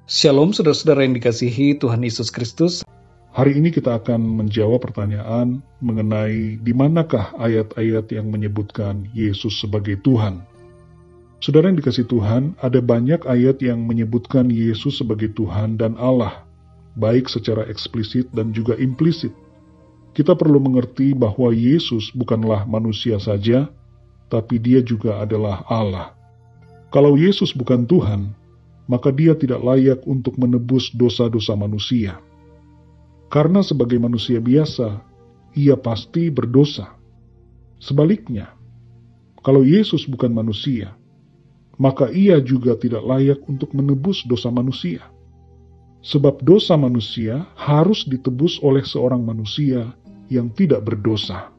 Shalom saudara-saudara yang dikasihi Tuhan Yesus Kristus. Hari ini kita akan menjawab pertanyaan mengenai di manakah ayat-ayat yang menyebutkan Yesus sebagai Tuhan. Saudara yang dikasihi Tuhan, ada banyak ayat yang menyebutkan Yesus sebagai Tuhan dan Allah, baik secara eksplisit dan juga implisit. Kita perlu mengerti bahwa Yesus bukanlah manusia saja, tapi Dia juga adalah Allah. Kalau Yesus bukan Tuhan, maka Dia tidak layak untuk menebus dosa-dosa manusia. Karena sebagai manusia biasa, Ia pasti berdosa. Sebaliknya, kalau Yesus bukan manusia, maka Ia juga tidak layak untuk menebus dosa manusia. Sebab dosa manusia harus ditebus oleh seorang manusia yang tidak berdosa.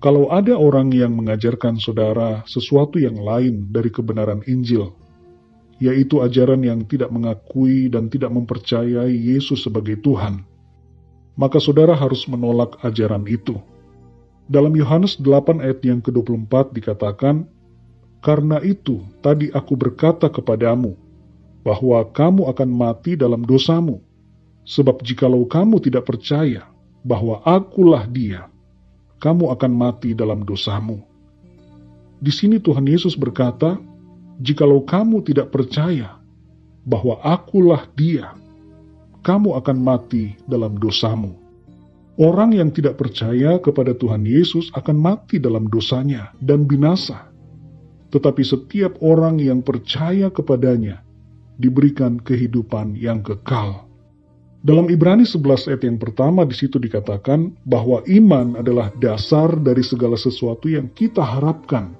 Kalau ada orang yang mengajarkan saudara sesuatu yang lain dari kebenaran Injil, yaitu ajaran yang tidak mengakui dan tidak mempercayai Yesus sebagai Tuhan, maka saudara harus menolak ajaran itu. Dalam Yohanes 8 ayat yang ke-24 dikatakan, "Karena itu tadi aku berkata kepadamu, bahwa kamu akan mati dalam dosamu, sebab jikalau kamu tidak percaya bahwa akulah Dia, kamu akan mati dalam dosamu." Di sini Tuhan Yesus berkata, jikalau kamu tidak percaya bahwa akulah Dia, kamu akan mati dalam dosamu. Orang yang tidak percaya kepada Tuhan Yesus akan mati dalam dosanya dan binasa. Tetapi setiap orang yang percaya kepadanya diberikan kehidupan yang kekal. Dalam Ibrani 11 ayat yang pertama di situ dikatakan bahwa iman adalah dasar dari segala sesuatu yang kita harapkan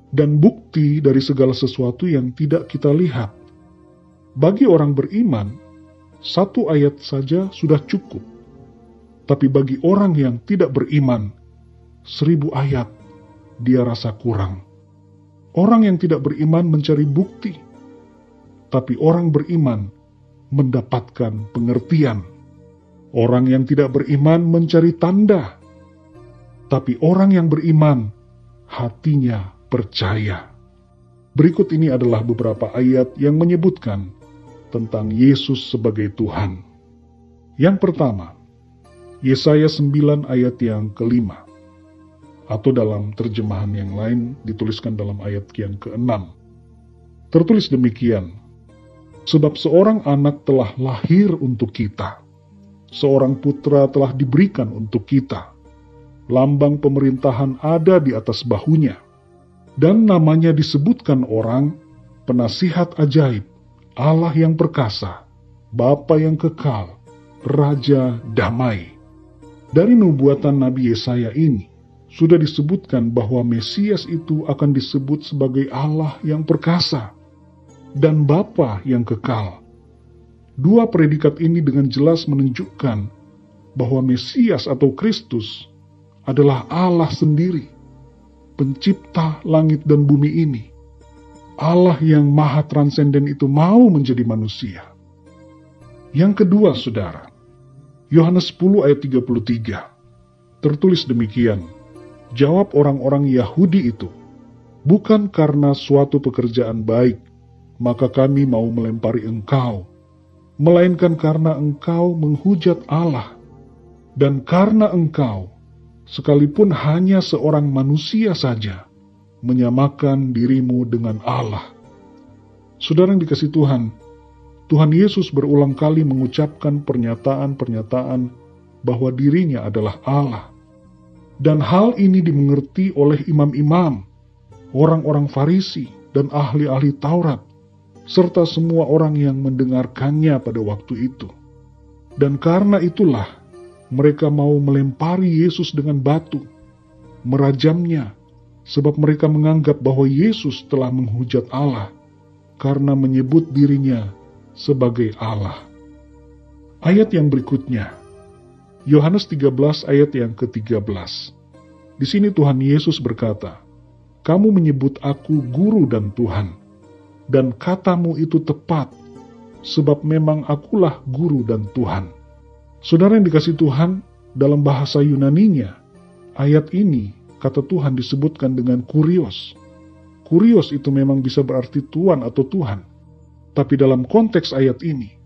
dan bukti dari segala sesuatu yang tidak kita lihat. Bagi orang beriman, satu ayat saja sudah cukup. Tapi bagi orang yang tidak beriman, 1000 ayat dia rasa kurang. Orang yang tidak beriman mencari bukti, tapi orang beriman mendapatkan pengertian. Orang yang tidak beriman mencari tanda, tapi orang yang beriman hatinya percaya. Berikut ini adalah beberapa ayat yang menyebutkan tentang Yesus sebagai Tuhan. Yang pertama, Yesaya 9 ayat yang ke-5, atau dalam terjemahan yang lain dituliskan dalam ayat yang ke-6. Tertulis demikian, "Sebab seorang anak telah lahir untuk kita, seorang putra telah diberikan untuk kita, lambang pemerintahan ada di atas bahunya, dan namanya disebutkan orang, Penasihat Ajaib, Allah yang perkasa, Bapa yang kekal, Raja damai." Dari nubuatan Nabi Yesaya ini, sudah disebutkan bahwa Mesias itu akan disebut sebagai Allah yang perkasa dan Bapa yang kekal. Dua predikat ini dengan jelas menunjukkan bahwa Mesias atau Kristus adalah Allah sendiri, pencipta langit dan bumi ini. Allah yang maha transenden itu mau menjadi manusia. Yang kedua, saudara, Yohanes 10 ayat 33. Tertulis demikian, jawab orang-orang Yahudi itu, "Bukan karena suatu pekerjaan baik, maka kami mau melempari engkau, melainkan karena engkau menghujat Allah, dan karena engkau, sekalipun hanya seorang manusia saja, menyamakan dirimu dengan Allah." Saudara yang dikasihi Tuhan, Tuhan Yesus berulang kali mengucapkan pernyataan-pernyataan bahwa dirinya adalah Allah. Dan hal ini dimengerti oleh imam-imam, orang-orang Farisi, dan ahli-ahli Taurat, serta semua orang yang mendengarkannya pada waktu itu. Dan karena itulah, mereka mau melempari Yesus dengan batu, merajamnya, sebab mereka menganggap bahwa Yesus telah menghujat Allah, karena menyebut dirinya sebagai Allah. Ayat yang berikutnya, Yohanes 13 ayat yang ke-13. Di sini Tuhan Yesus berkata, "Kamu menyebut aku guru dan Tuhan, dan katamu itu tepat, sebab memang akulah guru dan Tuhan." Saudara yang dikasihi Tuhan, dalam bahasa Yunaninya, ayat ini, kata Tuhan disebutkan dengan kurios. Kurios itu memang bisa berarti tuan atau Tuhan. Tapi dalam konteks ayat ini,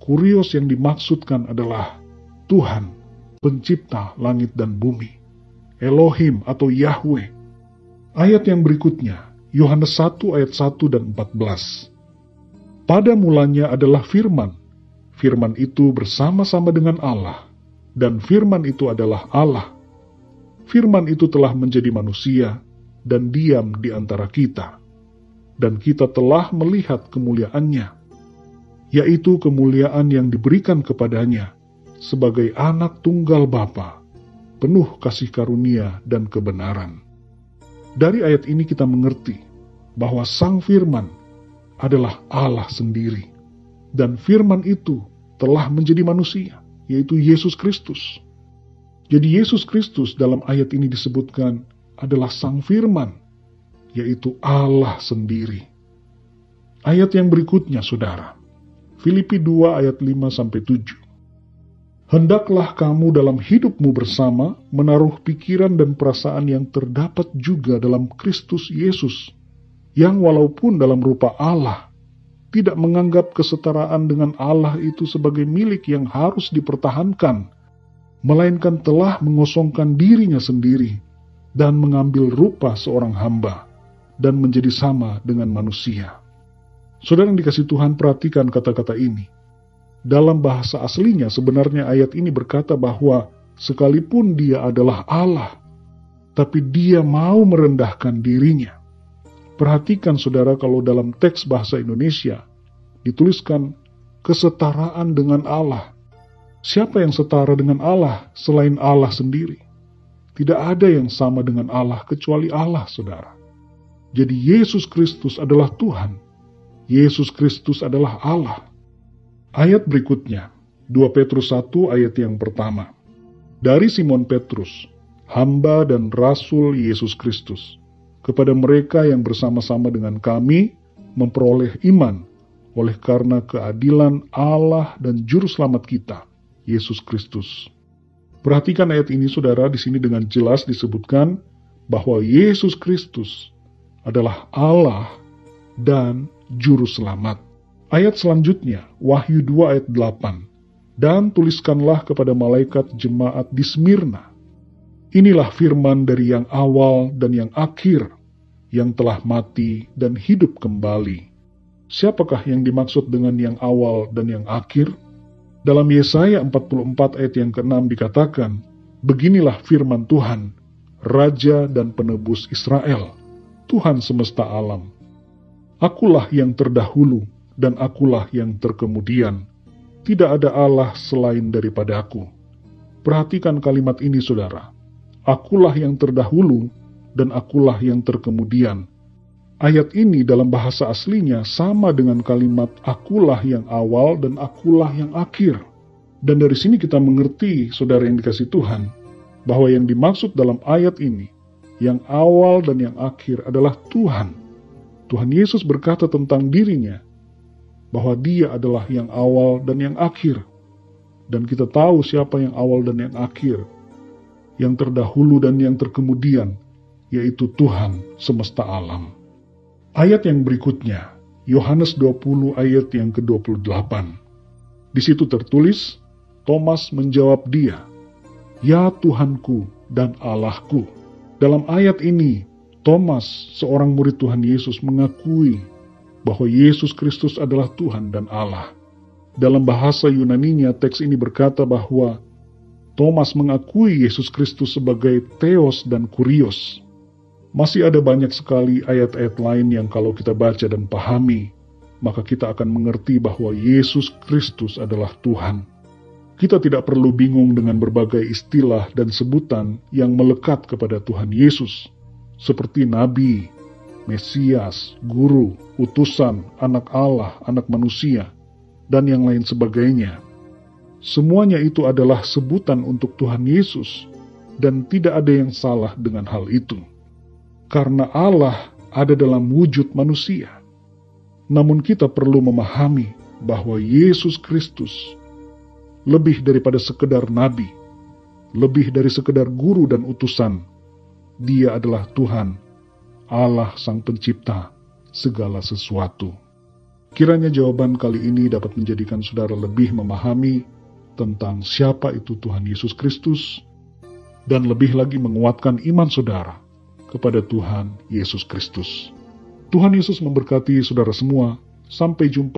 Kurios yang dimaksudkan adalah Tuhan, pencipta langit dan bumi, Elohim atau Yahweh. Ayat yang berikutnya, Yohanes 1 ayat 1 dan 14. Pada mulanya adalah firman. Firman itu bersama-sama dengan Allah, dan firman itu adalah Allah. Firman itu telah menjadi manusia dan diam di antara kita. Dan kita telah melihat kemuliaannya, yaitu kemuliaan yang diberikan kepadanya sebagai anak tunggal Bapa, penuh kasih karunia dan kebenaran. Dari ayat ini kita mengerti bahwa Sang Firman adalah Allah sendiri, dan Firman itu telah menjadi manusia, yaitu Yesus Kristus. Jadi Yesus Kristus dalam ayat ini disebutkan adalah Sang Firman, yaitu Allah sendiri. Ayat yang berikutnya, saudara, Filipi 2 ayat 5-7. Hendaklah kamu dalam hidupmu bersama menaruh pikiran dan perasaan yang terdapat juga dalam Kristus Yesus, yang walaupun dalam rupa Allah, tidak menganggap kesetaraan dengan Allah itu sebagai milik yang harus dipertahankan, melainkan telah mengosongkan dirinya sendiri dan mengambil rupa seorang hamba dan menjadi sama dengan manusia. Saudara yang dikasihi Tuhan, perhatikan kata-kata ini. Dalam bahasa aslinya sebenarnya ayat ini berkata bahwa sekalipun dia adalah Allah, tapi dia mau merendahkan dirinya. Perhatikan saudara, kalau dalam teks bahasa Indonesia dituliskan kesetaraan dengan Allah. Siapa yang setara dengan Allah selain Allah sendiri? Tidak ada yang sama dengan Allah kecuali Allah, saudara. Jadi Yesus Kristus adalah Tuhan. Yesus Kristus adalah Allah. Ayat berikutnya, 2 Petrus 1 ayat yang pertama. Dari Simon Petrus, hamba dan rasul Yesus Kristus, kepada mereka yang bersama-sama dengan kami memperoleh iman oleh karena keadilan Allah dan juru selamat kita, Yesus Kristus. Perhatikan ayat ini, saudara, di sini dengan jelas disebutkan bahwa Yesus Kristus adalah Allah dan juru selamat. Ayat selanjutnya, Wahyu 2 ayat 8. Dan tuliskanlah kepada malaikat jemaat di Smyrna. Inilah firman dari yang awal dan yang akhir, yang telah mati dan hidup kembali. Siapakah yang dimaksud dengan yang awal dan yang akhir? Dalam Yesaya 44 ayat yang ke-6 dikatakan, beginilah firman Tuhan, Raja dan Penebus Israel, Tuhan semesta alam. Akulah yang terdahulu dan akulah yang terkemudian. Tidak ada Allah selain daripada aku. Perhatikan kalimat ini, saudara. Akulah yang terdahulu dan akulah yang terkemudian. Ayat ini dalam bahasa aslinya sama dengan kalimat akulah yang awal dan akulah yang akhir. Dan dari sini kita mengerti, saudara yang dikasihi Tuhan, bahwa yang dimaksud dalam ayat ini, yang awal dan yang akhir adalah Tuhan. Tuhan Yesus berkata tentang dirinya, bahwa dia adalah yang awal dan yang akhir. Dan kita tahu siapa yang awal dan yang akhir, yang terdahulu dan yang terkemudian, yaitu Tuhan semesta alam. Ayat yang berikutnya, Yohanes 20 ayat yang ke-28. Di situ tertulis, Thomas menjawab dia, "Ya Tuhanku dan Allahku." Dalam ayat ini, Thomas, seorang murid Tuhan Yesus, mengakui bahwa Yesus Kristus adalah Tuhan dan Allah. Dalam bahasa Yunaninya, teks ini berkata bahwa Thomas mengakui Yesus Kristus sebagai Theos dan Kurios. Masih ada banyak sekali ayat-ayat lain yang kalau kita baca dan pahami, maka kita akan mengerti bahwa Yesus Kristus adalah Tuhan. Kita tidak perlu bingung dengan berbagai istilah dan sebutan yang melekat kepada Tuhan Yesus, seperti Nabi, Mesias, Guru, Utusan, Anak Allah, Anak Manusia, dan yang lain sebagainya. Semuanya itu adalah sebutan untuk Tuhan Yesus, dan tidak ada yang salah dengan hal itu. Karena Allah ada dalam wujud manusia. Namun kita perlu memahami bahwa Yesus Kristus lebih daripada sekedar nabi, lebih dari sekedar guru dan utusan. Dia adalah Tuhan, Allah Sang Pencipta segala sesuatu. Kiranya jawaban kali ini dapat menjadikan saudara lebih memahami tentang siapa itu Tuhan Yesus Kristus, dan lebih lagi menguatkan iman saudara kepada Tuhan Yesus Kristus. Tuhan Yesus memberkati saudara semua. Sampai jumpa.